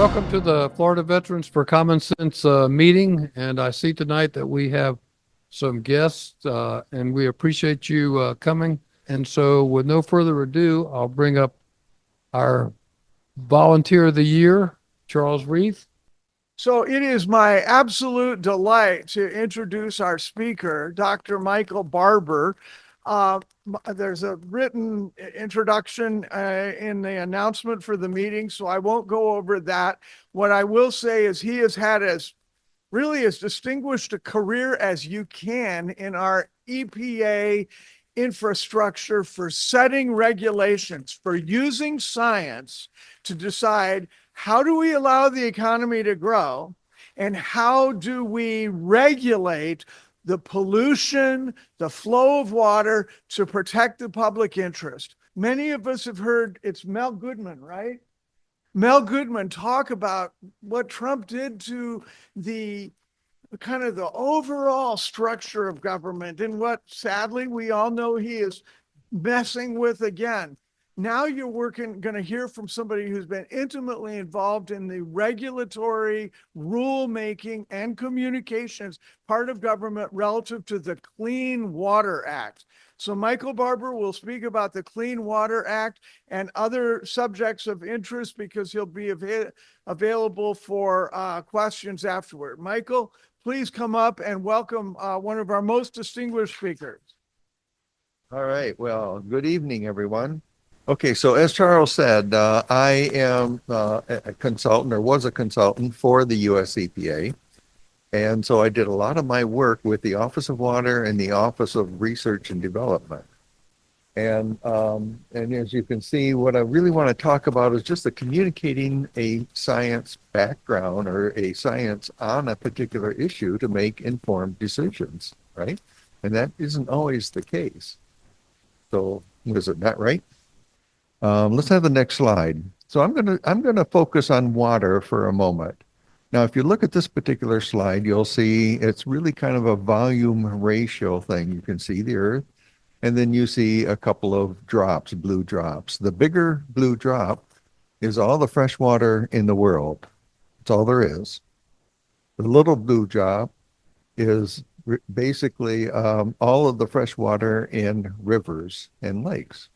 welcome to the Florida Veterans for Common Sense meeting. And I see tonight that we have some guests, and we appreciate you coming. And so with no further ado, I'll bring up our Volunteer of the Year, Charles Reith. So it is my absolute delight to introduce our speaker, Dr. Micheal Barbour. There's a written introduction in the announcement for the meeting, so I won't go over that. What I will say is he has had as distinguished a career as you can in our EPA infrastructure for setting regulations, for using science to decide how do we allow the economy to grow and how do we regulate the pollution, the flow of water to protect the public interest. Many of us have heard, it's Mel Goodman, right? Mel Goodman talk about what Trump did to the kind of the overall structure of government and what sadly we all know he is messing with again. Now you're going to hear from somebody who's been intimately involved in the regulatory, rulemaking, and communications part of government relative to the Clean Water Act. So Micheal Barbour will speak about the Clean Water Act and other subjects of interest because he'll be available for questions afterward. Micheal, please come up and welcome one of our most distinguished speakers. All right. Well, good evening, everyone. Okay, so as Charles said, I am a consultant or was a consultant for the US EPA. And so I did a lot of my work with the Office of Water and the Office of Research and Development. And as you can see, what I really want to talk about is just the communicating a science background or a science on a particular issue to make informed decisions, right? And that isn't always the case. So is it not right? Let's have the next slide. So I'm gonna focus on water for a moment. Now, if you look at this particular slide, you'll see it's really kind of a volume ratio thing. You can see the Earth, and then you see a couple of drops, blue drops. The bigger blue drop is all the fresh water in the world. That's all there is. The little blue drop is basically all of the fresh water in rivers and lakes.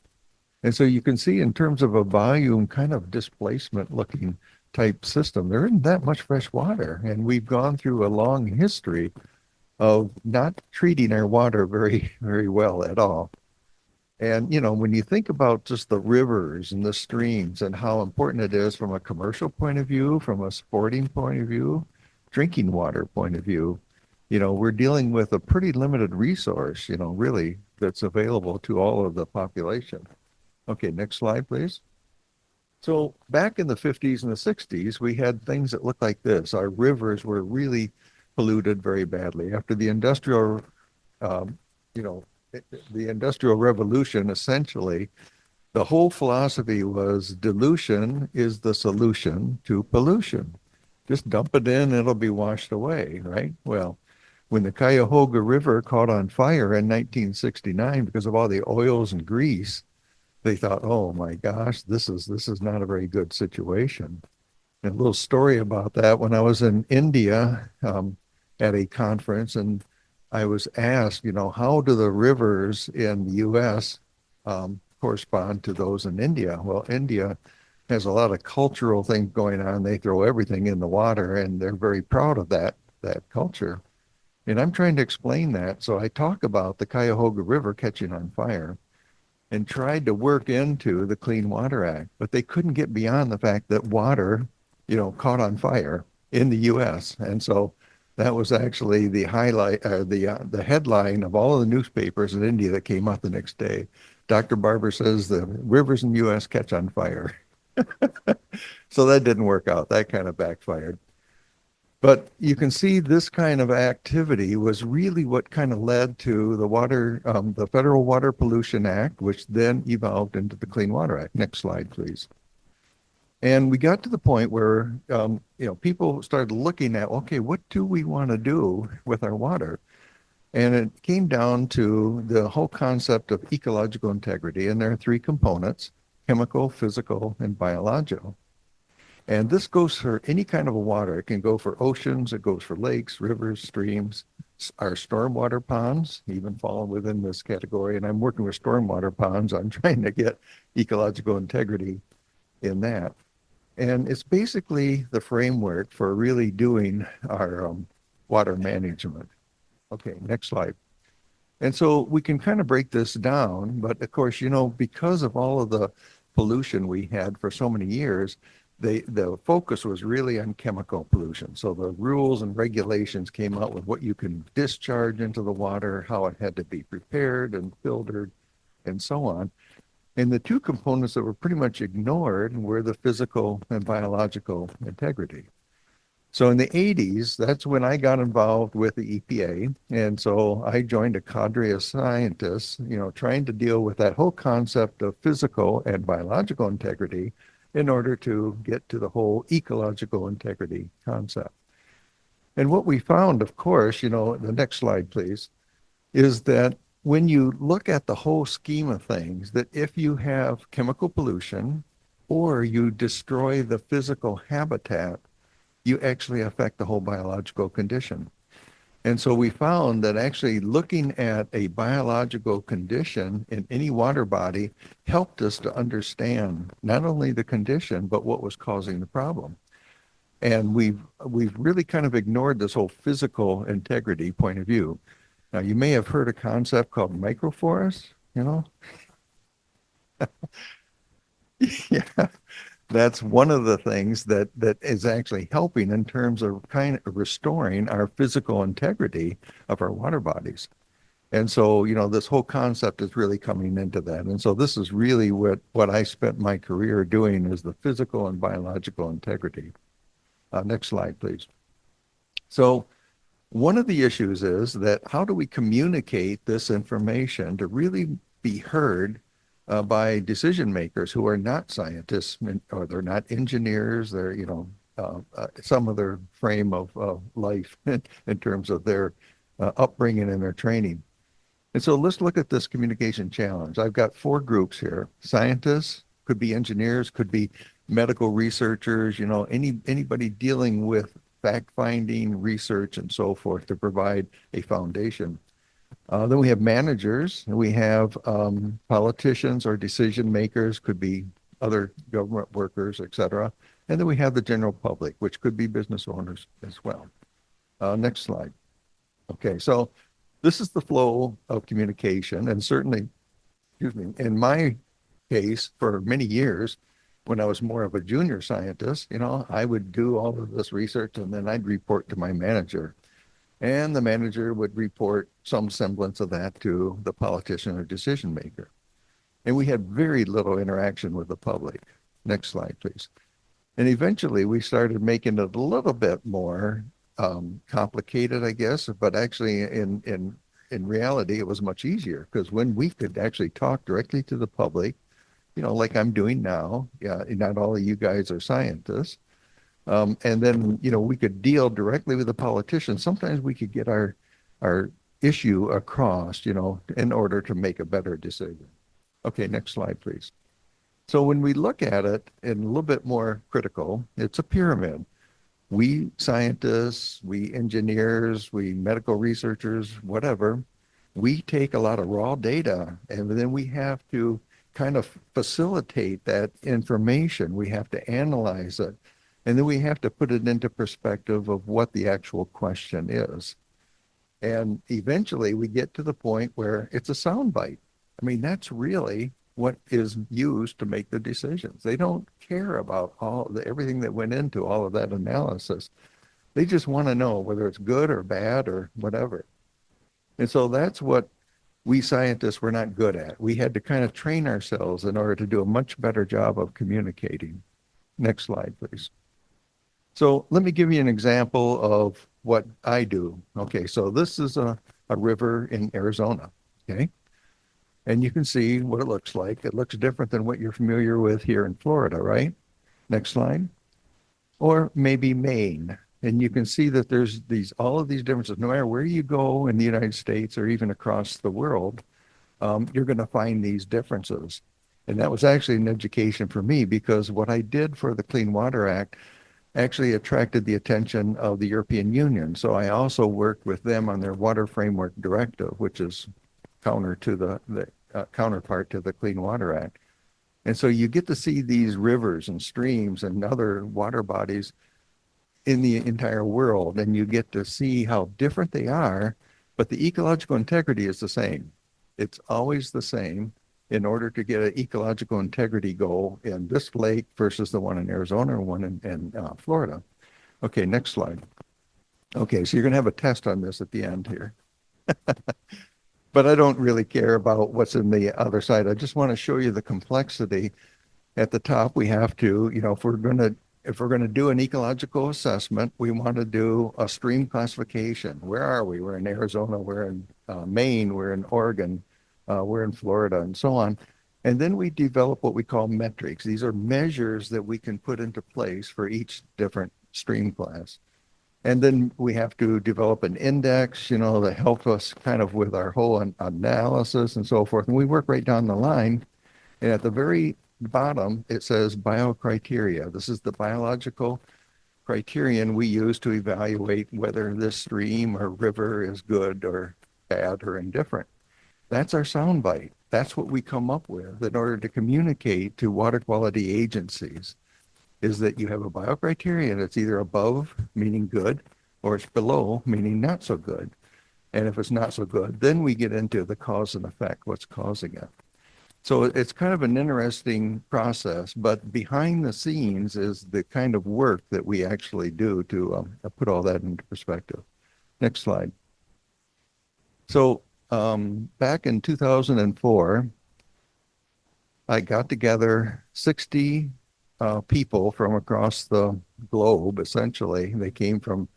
And so you can see in terms of a volume kind of displacement looking type system, there isn't that much fresh water. And we've gone through a long history of not treating our water very, very well at all. And, you know, when you think about just the rivers and the streams and how important it is from a commercial point of view, from a sporting point of view, drinking water point of view, you know, we're dealing with a pretty limited resource, you know, really that's available to all of the population. Okay, next slide, please. So back in the 50s and the 60s, we had things that looked like this. Our rivers were really polluted very badly. After the industrial, the industrial revolution, essentially, the whole philosophy was dilution is the solution to pollution. Just dump it in, it'll be washed away, right? Well, when the Cuyahoga River caught on fire in 1969 because of all the oils and grease, they thought, oh my gosh, this is not a very good situation. And a little story about that, when I was in India at a conference, and I was asked, you know, how do the rivers in the US correspond to those in India? Well, India has a lot of cultural things going on. They throw everything in the water, and they're very proud of that culture. And I'm trying to explain that. So I talk about the Cuyahoga River catching on fire and tried to work into the Clean Water Act, but they couldn't get beyond the fact that water, you know, caught on fire in the U.S. And so that was actually the highlight, the headline of all of the newspapers in India that came out the next day. Dr. Barbour says the rivers in the U.S. catch on fire. So that didn't work out. That kind of backfired. But you can see this kind of activity was really what kind of led to the Federal Water Pollution Act, which then evolved into the Clean Water Act. Next slide, please. And we got to the point where, people started looking at, okay, what do we want to do with our water? And it came down to the whole concept of ecological integrity. And there are three components: chemical, physical, and biological. And this goes for any kind of a water. It can go for oceans, it goes for lakes, rivers, streams. Our stormwater ponds even fall within this category. And I'm working with stormwater ponds. I'm trying to get ecological integrity in that. And it's basically the framework for really doing our water management. Okay, next slide. And so we can kind of break this down, but of course, because of all of the pollution we had for so many years, the focus was really on chemical pollution. So the rules and regulations came out with what you can discharge into the water, how it had to be prepared and filtered, and so on. And the two components that were pretty much ignored were the physical and biological integrity. So in the 80s, that's when I got involved with the EPA. And so I joined a cadre of scientists, trying to deal with that whole concept of physical and biological integrity in order to get to the whole ecological integrity concept. And what we found, of course, the next slide, please, is that when you look at the whole scheme of things, that if you have chemical pollution or you destroy the physical habitat, you actually affect the whole biological condition. And so we found that actually looking at a biological condition in any water body helped us to understand not only the condition, but what was causing the problem. And we've really kind of ignored this whole physical integrity point of view. Now, you may have heard a concept called microforests, Yeah, that's one of the things that is actually helping in terms of kind of restoring our physical integrity of our water bodies. And so, this whole concept is really coming into that. And so this is really what I spent my career doing, is the physical and biological integrity. Next slide, please. So one of the issues is that how do we communicate this information to really be heard by decision makers who are not scientists, or they're not engineers, they're, some of their frame of life in terms of their upbringing and their training. And so let's look at this communication challenge. I've got 4 groups here. Scientists, could be engineers, could be medical researchers, anybody dealing with fact-finding, research, and so forth to provide a foundation. Then we have managers, and we have politicians or decision makers, could be other government workers, etc. And then we have the general public, which could be business owners as well. Next slide. Okay, so this is the flow of communication, and certainly, in my case, for many years, when I was more of a junior scientist, I would do all of this research and then I'd report to my manager. And the manager would report some semblance of that to the politician or decision maker. And we had very little interaction with the public. Next slide, please. And eventually we started making it a little bit more complicated, I guess, but actually in reality, it was much easier, because when we could actually talk directly to the public, like I'm doing now, not all of you guys are scientists. And then, we could deal directly with the politicians. Sometimes we could get our issue across, in order to make a better decision. Okay, next slide, please. So when we look at it in a little bit more critical, it's a pyramid. We scientists, we engineers, we medical researchers, whatever, we take a lot of raw data, and then we have to kind of facilitate that information. We have to analyze it. And then we have to put it into perspective of what the actual question is. And eventually we get to the point where it's a soundbite. I mean, that's really what is used to make the decisions. They don't care about everything that went into all of that analysis. They just want to know whether it's good or bad or whatever. And so that's what we scientists were not good at. We had to kind of train ourselves in order to do a much better job of communicating. Next slide, please. So let me give you an example of what I do. Okay, so this is a river in Arizona, okay? And you can see what it looks like. It looks different than what you're familiar with here in Florida, right? Next slide. Or maybe Maine. And you can see that there's all of these differences. No matter where you go in the United States or even across the world, you're going to find these differences. And that was actually an education for me because what I did for the Clean Water Act actually attracted the attention of the European Union. So I also worked with them on their Water Framework Directive, which is counter to the counterpart to the Clean Water Act. And so you get to see these rivers and streams and other water bodies in the entire world, and you get to see how different they are, but the ecological integrity is the same. It's always the same in order to get an ecological integrity goal in this lake versus the one in Arizona or one in Florida. Okay, next slide. Okay, so you're going to have a test on this at the end here. But I don't really care about what's in the other side. I just want to show you the complexity. At the top, we have to, if we're going to do an ecological assessment, we want to do a stream classification. Where are we? We're in Arizona, we're in Maine, we're in Oregon, we're in Florida, and so on. And then we develop what we call metrics. These are measures that we can put into place for each different stream class. And then we have to develop an index, that help us kind of with our whole analysis and so forth. And we work right down the line. And at the very bottom, it says biocriteria. This is the biological criterion we use to evaluate whether this stream or river is good or bad or indifferent. That's our soundbite. That's what we come up with in order to communicate to water quality agencies, is that you have a biocriterion that's either above, meaning good, or it's below, meaning not so good. And if it's not so good, then we get into the cause and effect, what's causing it. So it's kind of an interesting process, but behind the scenes is the kind of work that we actually do to put all that into perspective. Next slide. So back in 2004, I got together 60 people from across the globe, essentially. They came from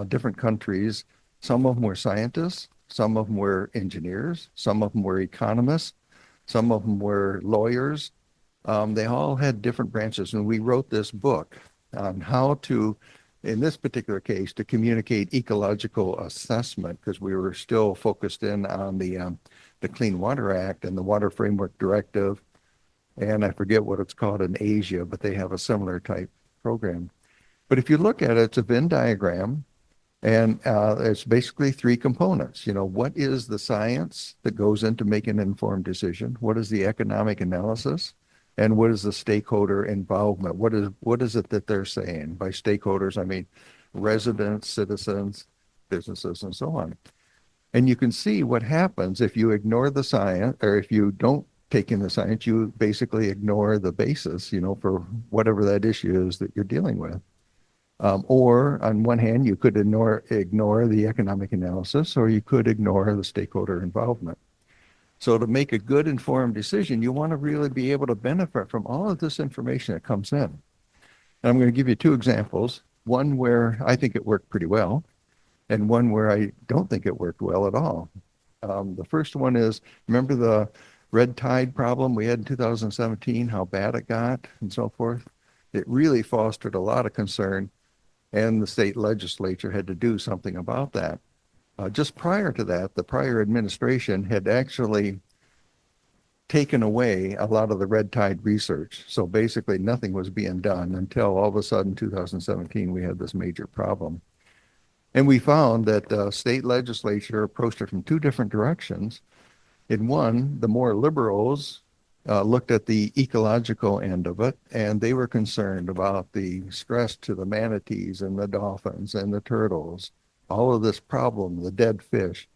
different countries. Some of them were scientists, some of them were engineers, some of them were economists, some of them were lawyers. They all had different branches, and we wrote this book on how to, in this particular case, to communicate ecological assessment, because we were still focused in on the Clean Water Act and the Water Framework Directive. And I forget what it's called in Asia, but they have a similar type program. But if you look at it, it's a Venn diagram, and it's basically three components. What is the science that goes into making an informed decision? What is the economic analysis? And what is the stakeholder involvement? What is it that they're saying? By stakeholders, I mean residents, citizens, businesses, and so on. And you can see what happens if you ignore the science, or if you don't take in the science, you basically ignore the basis, for whatever that issue is that you're dealing with. Or on one hand, you could ignore the economic analysis, or you could ignore the stakeholder involvement. So to make a good informed decision, you want to really be able to benefit from all of this information that comes in. And I'm going to give you two examples, one where I think it worked pretty well, and one where I don't think it worked well at all. The first one is, remember the red tide problem we had in 2017, how bad it got and so forth? It really fostered a lot of concern, and the state legislature had to do something about that. Just prior to that, the prior administration had actually taken away a lot of the red tide research. So basically nothing was being done until all of a sudden 2017, we had this major problem. And we found that the state legislature approached it from two different directions. In one, the more liberals looked at the ecological end of it, and they were concerned about the stress to the manatees and the dolphins and the turtles, all of this problem, the dead fish.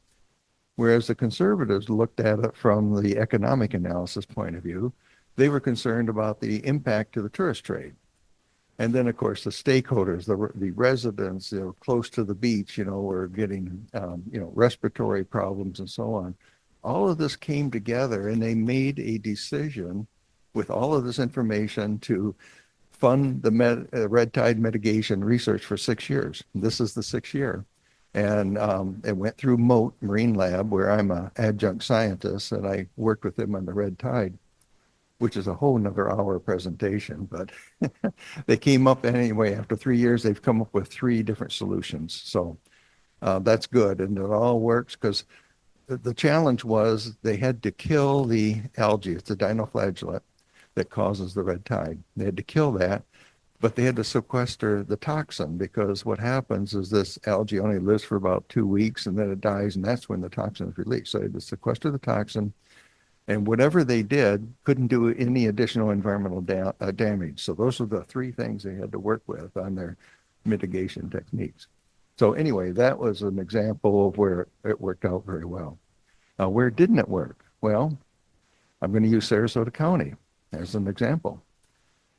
Whereas the conservatives looked at it from the economic analysis point of view. They were concerned about the impact to the tourist trade. And then, of course, the stakeholders, the residents, close to the beach, were getting, respiratory problems and so on. All of this came together, and they made a decision with all of this information to fund the red tide mitigation research for 6 years. This is the 6th year. And it went through MOAT Marine Lab, where I'm an adjunct scientist, and I worked with them on the red tide, which is a whole nother hour presentation. But they came up anyway. After 3 years, they've come up with 3 different solutions. So that's good. And it all works because the challenge was they had to kill the algae. It's a dinoflagellate that causes the red tide. They had to kill that, but they had to sequester the toxin because what happens is this algae only lives for about 2 weeks and then it dies, and that's when the toxin is released. So they had to sequester the toxin, and whatever they did couldn't do any additional environmental damage. So those are the three things they had to work with on their mitigation techniques. So anyway, that was an example of where it worked out very well. Where didn't it work? Well, I'm going to use Sarasota County as an example.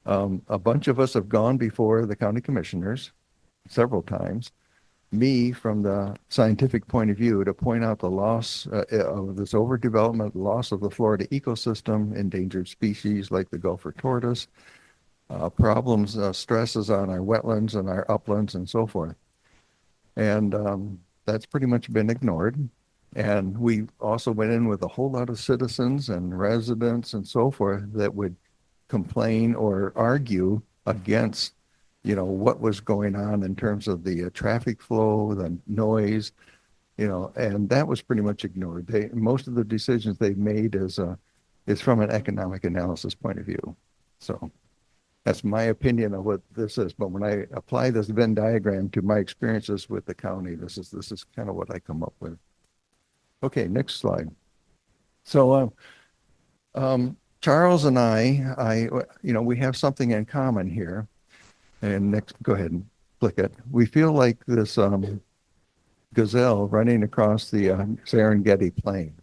A bunch of us have gone before the county commissioners several times, me from the scientific point of view, to point out the loss of this overdevelopment, loss of the Florida ecosystem, endangered species like the Gulfer tortoise, problems, stresses on our wetlands and our uplands and so forth. And that's pretty much been ignored. And we also went in with a whole lot of citizens and residents and so forth that would complain or argue against, what was going on in terms of the traffic flow, the noise, and that was pretty much ignored. Most of the decisions they've made is from an economic analysis point of view. So that's my opinion of what this is. But when I apply this Venn diagram to my experiences with the county, this is kind of what I come up with. Okay, next slide. So Charles and I, we have something in common here. And next, go ahead and click it. We feel like this gazelle running across the Serengeti plain.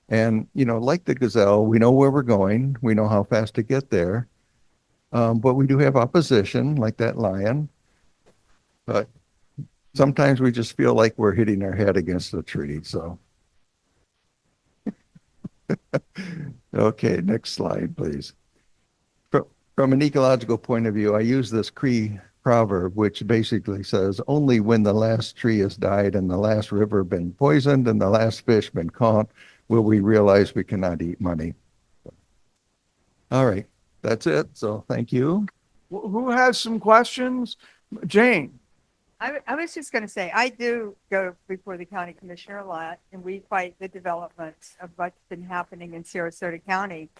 And, like the gazelle, we know where we're going. We know how fast to get there. But we do have opposition, like that lion. But sometimes we just feel like we're hitting our head against a tree. So, okay, next slide, please. From an ecological point of view, I use this Cree proverb, which basically says, only when the last tree has died and the last river been poisoned and the last fish been caught will we realize we cannot eat money. All right, that's it. So thank you. Who has some questions? Jane. I was just going to say, I do go before the county commissioner a lot, and we fight the developments of what's been happening in Sarasota County.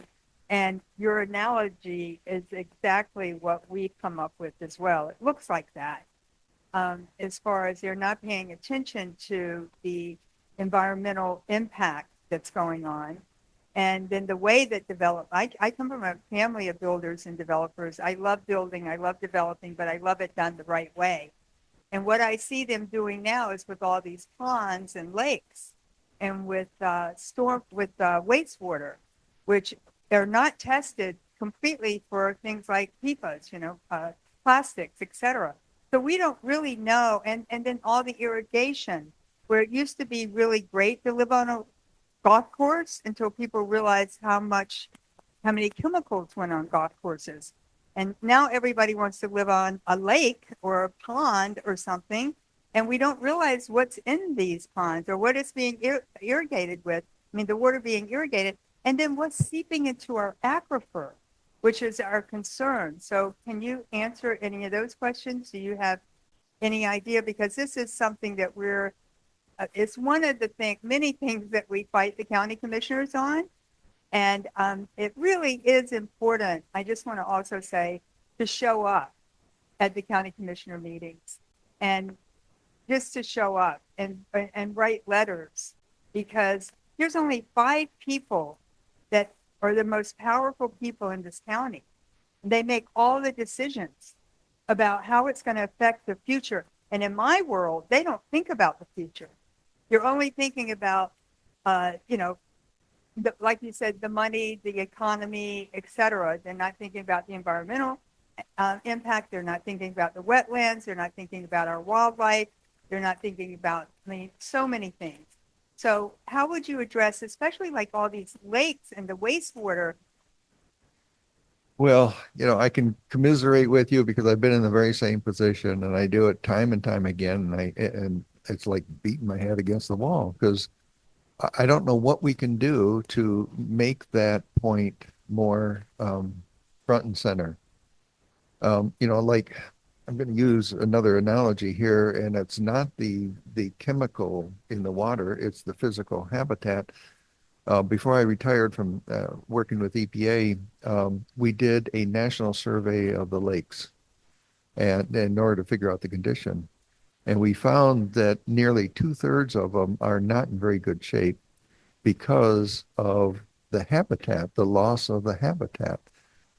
And your analogy is exactly what we come up with as well. It looks like that. As far as they're not paying attention to the environmental impact that's going on. And then the way that I come from a family of builders and developers. I love building, I love developing, but I love it done the right way. And what I see them doing now is with all these ponds and lakes and with wastewater, which they're not tested completely for things like PFAS, plastics, etc. So we don't really know. And then all the irrigation, where it used to be really great to live on a golf course until people realized how many chemicals went on golf courses. And now everybody wants to live on a lake or a pond or something, and we don't realize what's in these ponds or what it's being irrigated with. I mean, the water being irrigated, and then what's seeping into our aquifer, which is our concern. So can you answer any of those questions? Do you have any idea? Because this is something that it's one of the many things that we fight the county commissioners on. And it really is important. I just want to also say to show up at the county commissioner meetings and just to show up and write letters, because there's only 5 people that are the most powerful people in this county. They make all the decisions about how it's going to affect the future. And in my world, they don't think about the future. You're only thinking about, like you said, the money, the economy, etc. They're not thinking about the environmental impact. They're not thinking about the wetlands. They're not thinking about our wildlife. They're not thinking about, so many things. So how would you address, especially like all these lakes and the wastewater? Well, I can commiserate with you because I've been in the very same position, and I do it time and time again. And it's like beating my head against the wall because I don't know what we can do to make that point more front and center. Like I'm going to use another analogy here, and it's not the chemical in the water, it's the physical habitat. Before I retired from working with EPA, we did a national survey of the lakes and in order to figure out the condition. And we found that nearly 2/3 of them are not in very good shape because of the habitat, the loss of the habitat.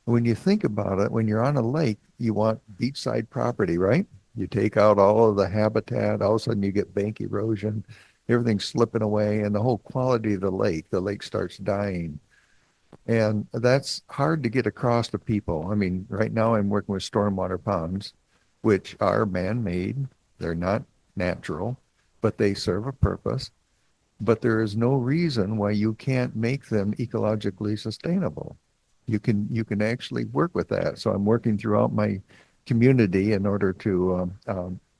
When you think about it, when you're on a lake, you want beachside property, right? You take out all of the habitat, all of a sudden you get bank erosion, everything's slipping away, and the whole quality of the lake starts dying. And that's hard to get across to people. I mean, right now I'm working with stormwater ponds, which are man-made. They're not natural, but they serve a purpose. But there is no reason why you can't make them ecologically sustainable. You can actually work with that. So I'm working throughout my community in order to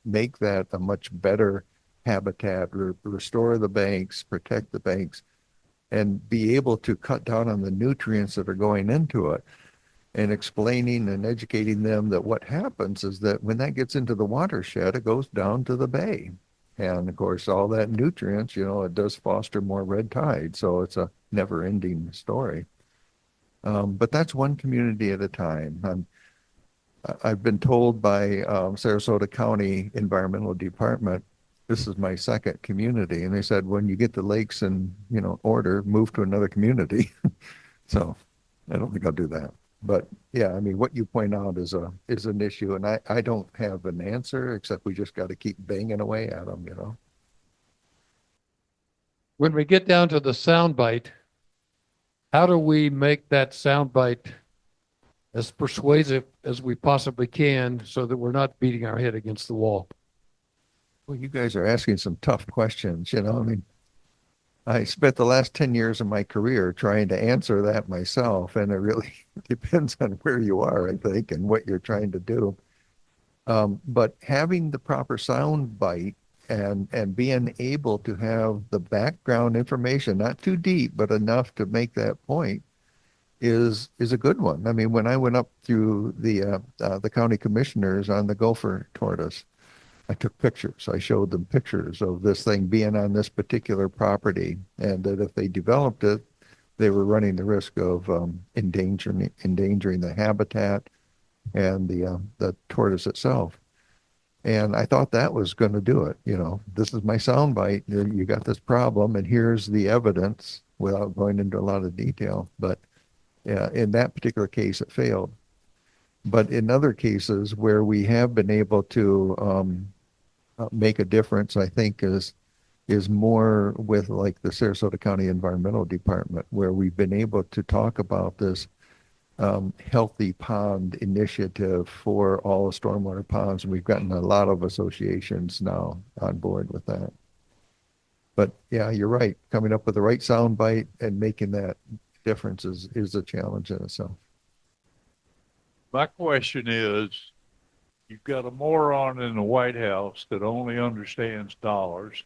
make that a much better habitat, restore the banks, protect the banks, and be able to cut down on the nutrients that are going into it, and explaining and educating them that what happens is that when that gets into the watershed, it goes down to the bay. And of course, all that nutrients, it does foster more red tide. So it's a never ending story. But that's one community at a time. I've been told by Sarasota County Environmental Department, this is my second community. And they said, when you get the lakes in, order, move to another community. So I don't think I'll do that. But yeah, I mean, what you point out is an issue, and I don't have an answer, except we just got to keep banging away at them, When we get down to the sound bite, how do we make that sound bite as persuasive as we possibly can so that we're not beating our head against the wall? Well, you guys are asking some tough questions, I mean, I spent the last 10 years of my career trying to answer that myself, and it really depends on where you are, I think, and what you're trying to do. But having the proper sound bite and being able to have the background information, not too deep, but enough to make that point, is a good one. I mean, when I went up through the county commissioners on the gopher tortoise, I took pictures. I showed them pictures of this thing being on this particular property, and that if they developed it, they were running the risk of endangering the habitat and the tortoise itself. And I thought that was going to do it. This is my soundbite. You got this problem, and here's the evidence, without going into a lot of detail. But yeah, in that particular case, it failed. But in other cases where we have been able to make a difference, I think is more with like the Sarasota County Environmental Department, where we've been able to talk about this healthy pond initiative for all the stormwater ponds. And we've gotten a lot of associations now on board with that. But yeah, you're right. Coming up with the right sound bite and making that difference is a challenge in itself. My question is, you've got a moron in the White House that only understands dollars.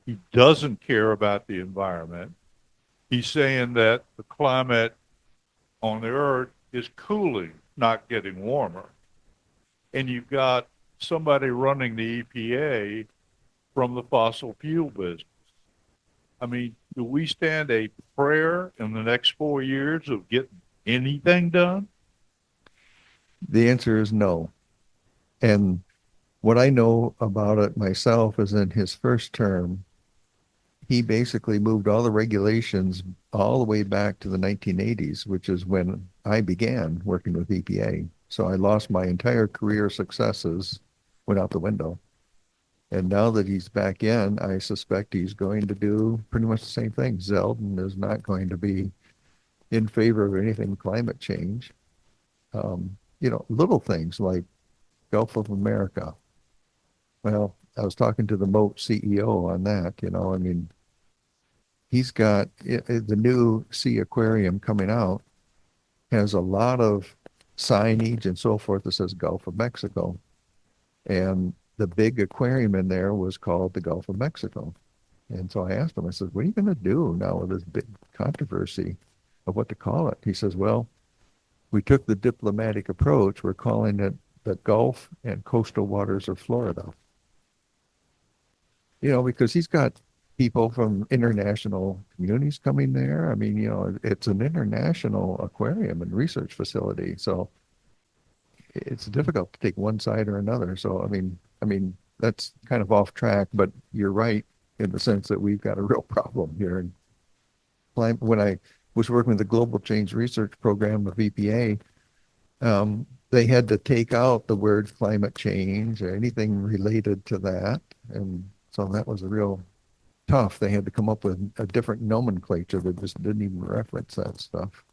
He doesn't care about the environment. He's saying that the climate on the earth is cooling, not getting warmer. And you've got somebody running the EPA from the fossil fuel business. I mean, do we stand a prayer in the next 4 years of getting anything done? The answer is no. And what I know about it myself is in his first term, he basically moved all the regulations all the way back to the 1980s, which is when I began working with EPA. So I lost my entire career successes, went out the window. And now that he's back in, I suspect he's going to do pretty much the same thing. Zeldin is not going to be in favor of anything climate change. Little things like Gulf of America. Well, I was talking to the Moat CEO on that, I mean, he's got the new sea aquarium coming out, has a lot of signage and so forth that says Gulf of Mexico. And the big aquarium in there was called the Gulf of Mexico. And so I asked him, I said, what are you going to do now with this big controversy of what to call it? He says, well, we took the diplomatic approach. We're calling it the Gulf and coastal waters of Florida. You know, because he's got people from international communities coming there. I mean, you know, it's an international aquarium and research facility. So it's difficult to take one side or another. So, I mean, that's kind of off track, but you're right in the sense that we've got a real problem here. And when I was working with the Global Change Research Program of EPA, they had to take out the word climate change or anything related to that. And so that was a real tough. They had to come up with a different nomenclature that just didn't even reference that stuff.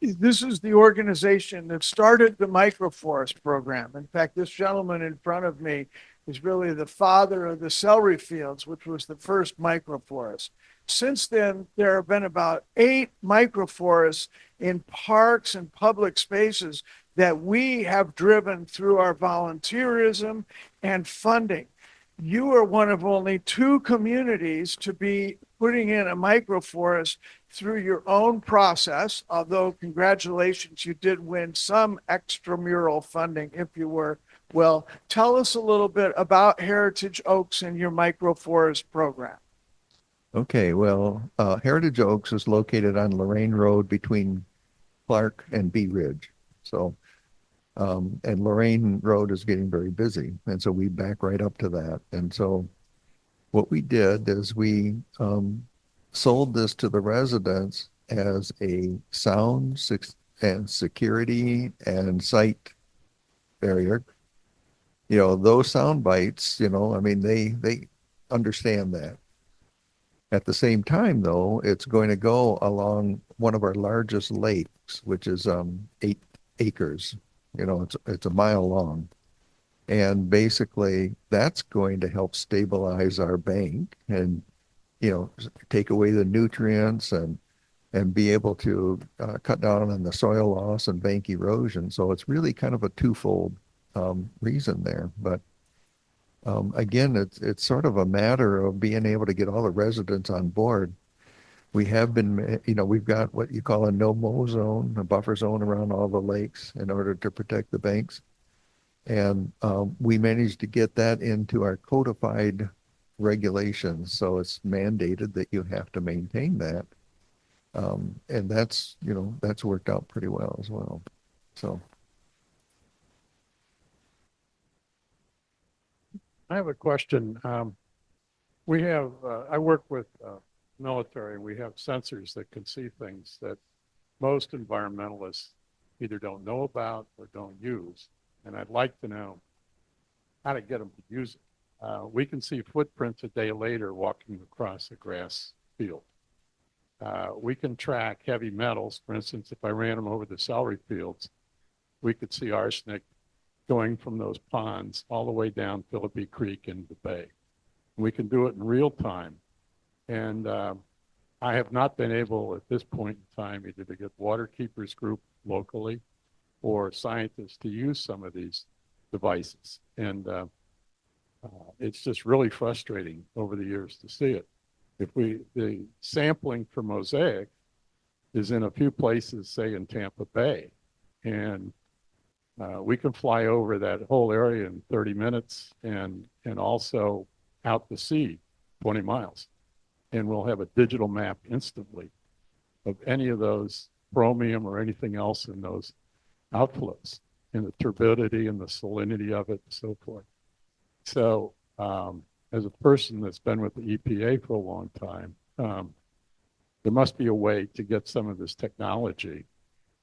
This is the organization that started the microforest program. In fact, this gentleman in front of me is really the father of the celery fields, which was the first microforest. Since then, there have been about 8 microforests in parks and public spaces that we have driven through our volunteerism and funding. You are one of only 2 communities to be putting in a microforest through your own process, although congratulations, you did win some extramural funding if you were. Well, tell us a little bit about Heritage Oaks and your microforest program. Okay, well, Heritage Oaks is located on Lorraine Road between Clark and Bee Ridge. So, and Lorraine Road is getting very busy. And so we back right up to that. And so what we did is we sold this to the residents as a sound and security and sight barrier. You know, those sound bites, you know, I mean, they understand that. At the same time, though, it's going to go along one of our largest lakes, which is 8 acres. You know, it's a mile long. And basically, that's going to help stabilize our bank and, you know, take away the nutrients and be able to cut down on the soil loss and bank erosion. So it's really kind of a twofold reason there. But again, it's sort of a matter of being able to get all the residents on board. We have been, you know, we've got what you call a no-mow zone, a buffer zone around all the lakes in order to protect the banks. And we managed to get that into our codified regulations. So it's mandated that you have to maintain that. And that's, you know, that's worked out pretty well as well. So. I have a question. We have, I work with military. We have sensors that can see things that most environmentalists either don't know about or don't use. And I'd like to know how to get them to use it. We can see footprints a day later walking across a grass field. We can track heavy metals. For instance, if I ran them over the celery fields, we could see arsenic going from those ponds all the way down Philippi Creek into the bay. We can do it in real time. And I have not been able at this point in time either to get Waterkeepers Group locally or scientists to use some of these devices. And it's just really frustrating over the years to see it. The sampling for Mosaic is in a few places, say in Tampa Bay, and we can fly over that whole area in 30 minutes and also out to sea 20 miles. And we'll have a digital map instantly of any of those chromium or anything else in those outflows and the turbidity and the salinity of it and so forth. So as a person that's been with the EPA for a long time, there must be a way to get some of this technology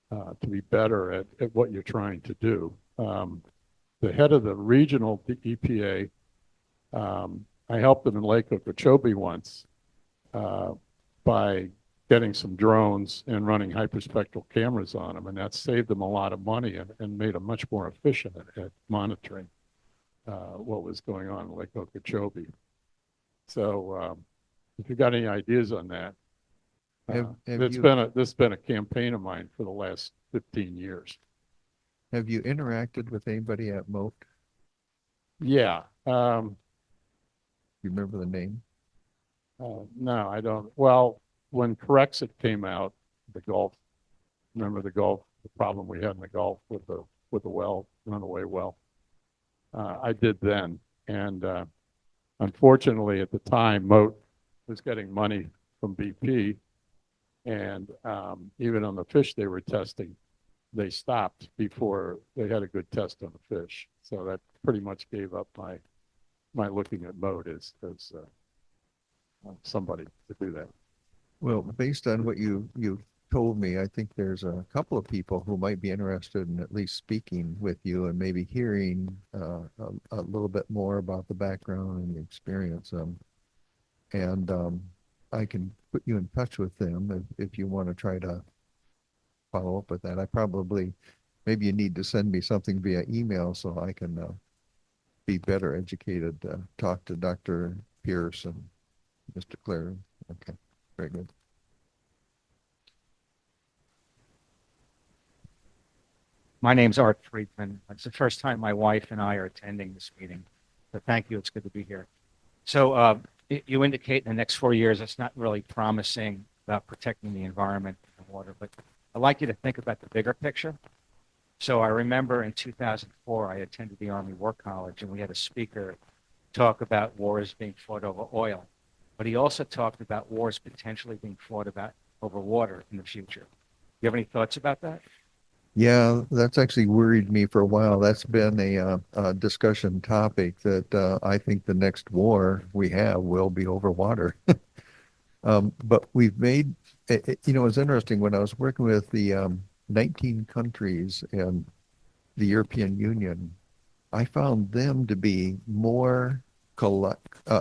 to be better at what you're trying to do. The head of the regional EPA, I helped him in Lake Okeechobee once by getting some drones and running hyperspectral cameras on them, and that saved them a lot of money and made them much more efficient at monitoring what was going on in Lake Okeechobee. So if you've got any ideas on that, this has been a campaign of mine for the last 15 years. Have you interacted with anybody at Moat? Yeah. You remember the name? No, I don't. Well, when Corexit came out, the Gulf the problem we had in the Gulf with the well, runaway well. I did then, and unfortunately at the time, Moat was getting money from BP, and even on the fish they were testing, they stopped before they had a good test on the fish. So that pretty much gave up my looking at Moat as somebody to do that. Well, based on what you told me, I think there's a couple of people who might be interested in at least speaking with you and maybe hearing a little bit more about the background and the experience. And I can put you in touch with them if you want to try to follow up with that. Maybe you need to send me something via email so I can be better educated, talk to Dr. Pierce and Mr. Clare. Okay, very good. My name's Art Friedman. It's the first time my wife and I are attending this meeting. So thank you. It's good to be here. So you indicate in the next 4 years, it's not really promising about protecting the environment and water, but I'd like you to think about the bigger picture. So I remember in 2004, I attended the Army War College, and we had a speaker talk about wars being fought over oil. But he also talked about wars potentially being fought about over water in the future. Do you have any thoughts about that? Yeah, that's actually worried me for a while. That's been a discussion topic that I think the next war we have will be over water. But we've made, it's interesting when I was working with the 19 countries in the European Union, I found them to be more,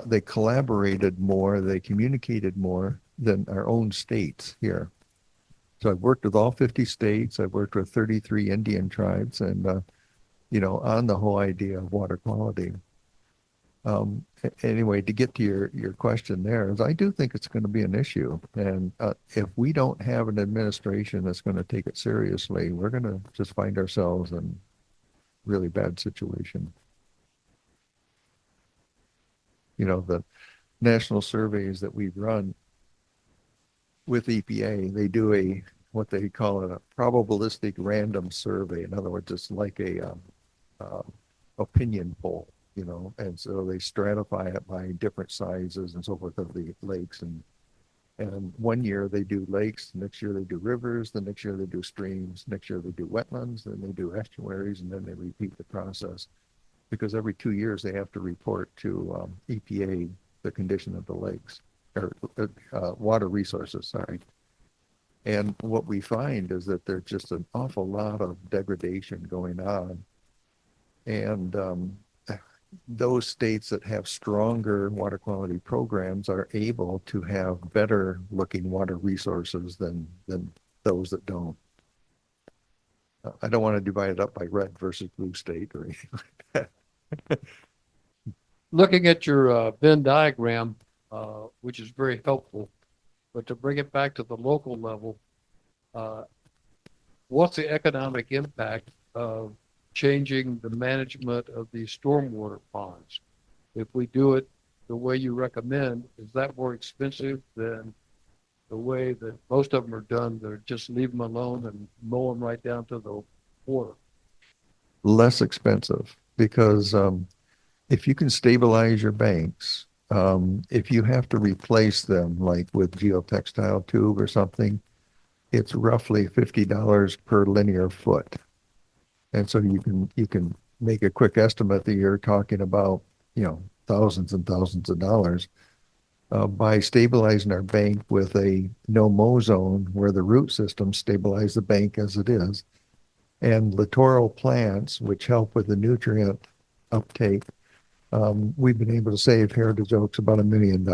they collaborated more, they communicated more than our own states here. So I've worked with all 50 states. I've worked with 33 Indian tribes and, on the whole idea of water quality. Anyway, to get to your question there, is I do think it's going to be an issue. And if we don't have an administration that's going to take it seriously, we're going to just find ourselves in a really bad situation. The national surveys that we've run with EPA, they do what they call a probabilistic random survey. In other words, it's like a opinion poll, and so they stratify it by different sizes and so forth of the lakes. And one year they do lakes, next year they do rivers, the next year they do streams, next year they do wetlands, then they do estuaries, and then they repeat the process. Because every 2 years they have to report to EPA the condition of the lakes. Or water resources, sorry. And what we find is that there's just an awful lot of degradation going on. And those states that have stronger water quality programs are able to have better looking water resources than those that don't. I don't want to divide it up by red versus blue state or anything like that. Looking at your Venn diagram, which is very helpful. But to bring it back to the local level, what's the economic impact of changing the management of these stormwater ponds? If we do it the way you recommend, is that more expensive than the way that most of them are done? They're just leave them alone and mow them right down to the water. Less expensive because if you can stabilize your banks, if you have to replace them, like with geotextile tube or something, it's roughly $50 per linear foot. And so you can make a quick estimate that you're talking about, thousands and thousands of dollars by stabilizing our bank with a no-mow zone where the root systems stabilize the bank as it is. And littoral plants, which help with the nutrient uptake, we've been able to save Heritage Oaks about $1 million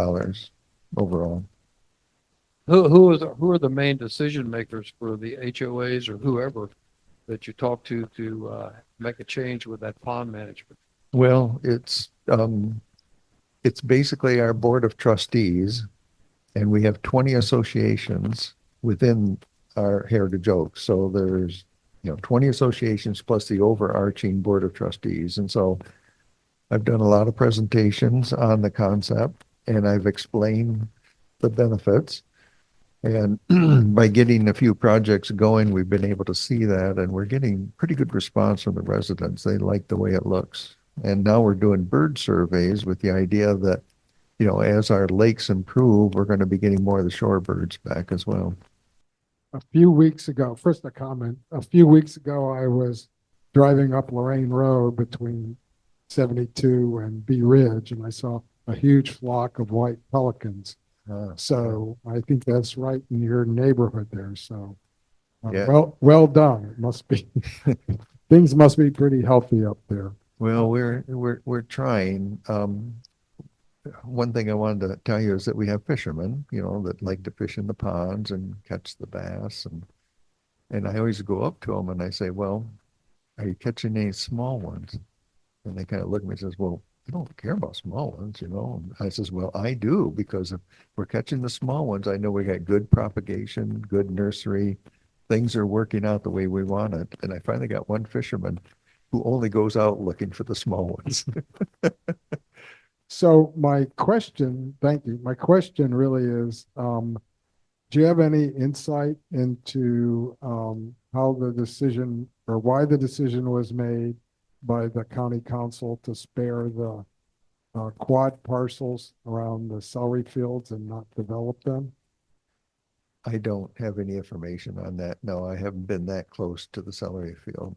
overall. Who are the main decision makers for the HOAs or whoever that you talk to make a change with that pond management? Well, it's basically our board of trustees, and we have 20 associations within our Heritage Oaks. So there's 20 associations plus the overarching board of trustees, and so I've done a lot of presentations on the concept, and I've explained the benefits. And by getting a few projects going, we've been able to see that, and we're getting pretty good response from the residents. They like the way it looks. And now we're doing bird surveys with the idea that, you know, as our lakes improve, we're going to be getting more of the shorebirds back as well. A few weeks ago, first a comment, a few weeks ago, I was driving up Lorraine Road between 72 and Bee Ridge, and I saw a huge flock of white pelicans. So I think that's right in your neighborhood there. So Yeah. well done. It must be, things must be pretty healthy up there. Well, we're trying. One thing I wanted to tell you is that we have fishermen, you know, that like to fish in the ponds and catch the bass, and I always go up to them and I say, "Well, are you catching any small ones?" And they kind of look at me and says, "Well, I don't care about small ones, you know." And I says, "Well, I do, because if we're catching the small ones, I know we got good propagation, good nursery, things are working out the way we want it." And I finally got one fisherman who only goes out looking for the small ones. So my question, thank you. My question really is, do you have any insight into how the decision or why the decision was made by the county council to spare the quad parcels around the celery fields and not develop them? I don't have any information on that. No, I haven't been that close to the celery field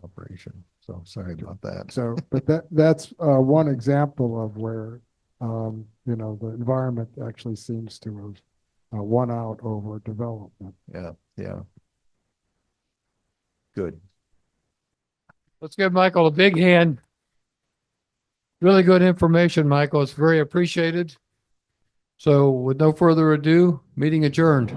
operation. So sorry about that. So, but that's one example of where, you know, the environment actually seems to have won out over development. Yeah, yeah. Good. Let's give Michael a big hand. Really good information, Michael. It's very appreciated. So with no further ado, meeting adjourned.